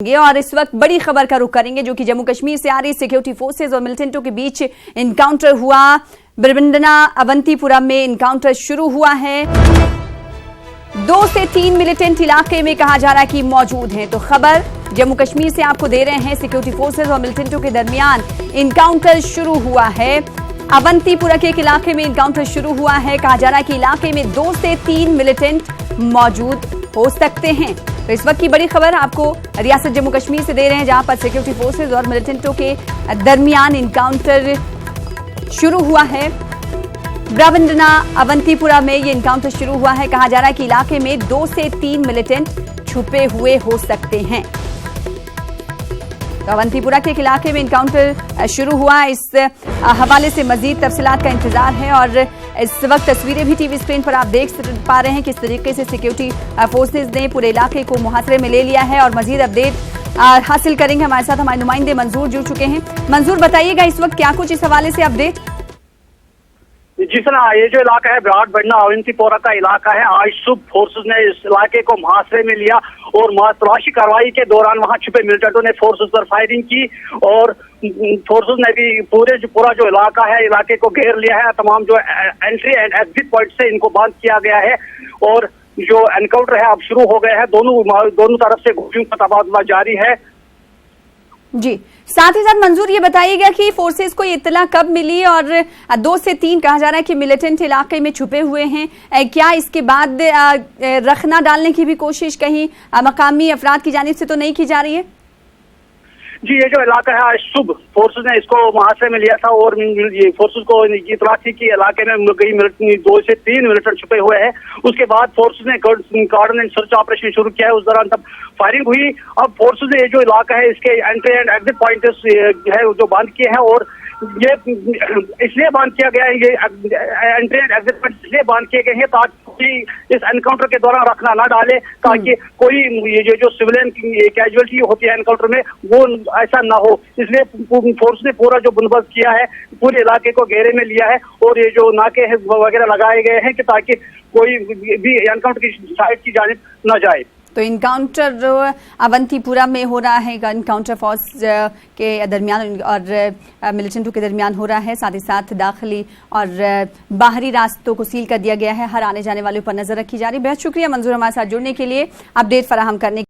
और इस वक्त बड़ी खबर का रुख करेंगे जो कि जम्मू कश्मीर से आ रही सिक्योरिटी फोर्सेज और मिलिटेंटों के बीच इनकाउंटर हुआ। बिरबंडना अवंतीपुरम में इनकाउंटर शुरू हुआ है। 2 से 3 मिलिटेंट इलाके में कहा जा रहा है कि मौजूद हैं। तो खबर जम्मू कश्मीर से आपको दे रहे हैं, सिक्योरिटी फोर्सेज और मिलिटेंटों के दरमियान इनकाउंटर शुरू हुआ है। अवंतीपुरा के एक इलाके में इनकाउंटर शुरू हुआ है। कहा जा रहा है कि इलाके में 2 से 3 मिलिटेंट मौजूद हो सकते हैं। तो इस वक्त की बड़ी खबर आपको रियासत जम्मू कश्मीर से दे रहे हैं, जहां पर सिक्योरिटी फोर्सेज और मिलिटेंटों के दरमियान इनकाउंटर शुरू हुआ है। बिरबंडना अवंतीपुरा में ये इनकाउंटर शुरू हुआ है। कहा जा रहा है कि इलाके में 2 से 3 मिलिटेंट छुपे हुए हो सकते हैं। तो अवंतीपुरा के एक इलाके में इनकाउंटर शुरू हुआ। इस हवाले से मजीद तफसीलात का इंतजार है और इस वक्त तस्वीरें भी टीवी स्क्रीन पर आप देख पा रहे हैं किस तरीके से सिक्योरिटी फोर्सेज ने पूरे इलाके को मुहासरे में ले लिया है। और मजीद अपडेट हासिल करेंगे। हमारे साथ हमारे नुमाइंदे मंजूर जुड़ चुके हैं। मंजूर, बताइएगा इस वक्त क्या कुछ इस हवाले से अपडेट। जी सर, ये जो इलाका है बिरबंडना अवंतीपोरा का इलाका है। आज सुबह फोर्सेज ने इस इलाके को मुहासरे में लिया और तलाशी कार्रवाई के दौरान वहां छुपे मिलिटेंटों ने फोर्सेज पर फायरिंग की और फोर्सेज ने भी पूरा जो इलाका है, इलाके को घेर लिया है। तमाम जो एंट्री एंड एग्जिट पॉइंट से इनको बंद किया गया है और जो एनकाउंटर है अब शुरू हो गया है। दोनों तरफ से गोलियों का तबादला जारी है। जी, साथ ही साथ मंजूर ये बताइएगा कि फोर्सेस को ये इत्तला कब मिली और 2 से 3 कहा जा रहा है कि मिलिटेंट इलाके में छुपे हुए हैं। क्या इसके बाद रखना डालने की भी कोशिश कहीं मकामी अफराद की जानिब से तो नहीं की जा रही है? जी, ये जो इलाका है आज सुबह फोर्सेज ने इसको मुहासरे में लिया था और ये फोर्सेज को इतला थी कि इलाके में 2 से 3 मिलिटेंट छुपे हुए हैं। उसके बाद फोर्सेज ने गार्डन एंड सर्च ऑपरेशन शुरू किया है। उस दौरान तब फायरिंग हुई। अब फोर्सेज ने ये जो इलाका है इसके एंट्री एंड एग्जिट पॉइंट है जो बंद किए हैं और ये इसलिए बंद किया गया है, ये एंट्री एंड एग्जिट पॉइंट इसलिए बंद किए गए हैं ताकि इस एनकाउंटर के दौरान रखना ना डाले, ताकि कोई ये जो सिविलियन कैजुअलिटी होती है एनकाउंटर में वो ऐसा ना हो। इसलिए फोर्स ने पूरा जो बंदोबस्त किया है, पूरे इलाके को घेरे में लिया है और ये जो नाके वगैरह लगाए गए हैं कि ताकि कोई भी एनकाउंटर की साइड की जानिब न जाए। तो इनकाउंटर अवंतीपुरा में हो रहा है, इनकाउंटर फोर्स के दरमियान और मिलिटेंटों के दरमियान हो रहा है। साथ ही साथ दाखिली और बाहरी रास्तों को सील कर दिया गया है। हर आने जाने वालों पर नजर रखी जा रही है। बेहद शुक्रिया मंजूर हमारे साथ जुड़ने के लिए, अपडेट फराहम करने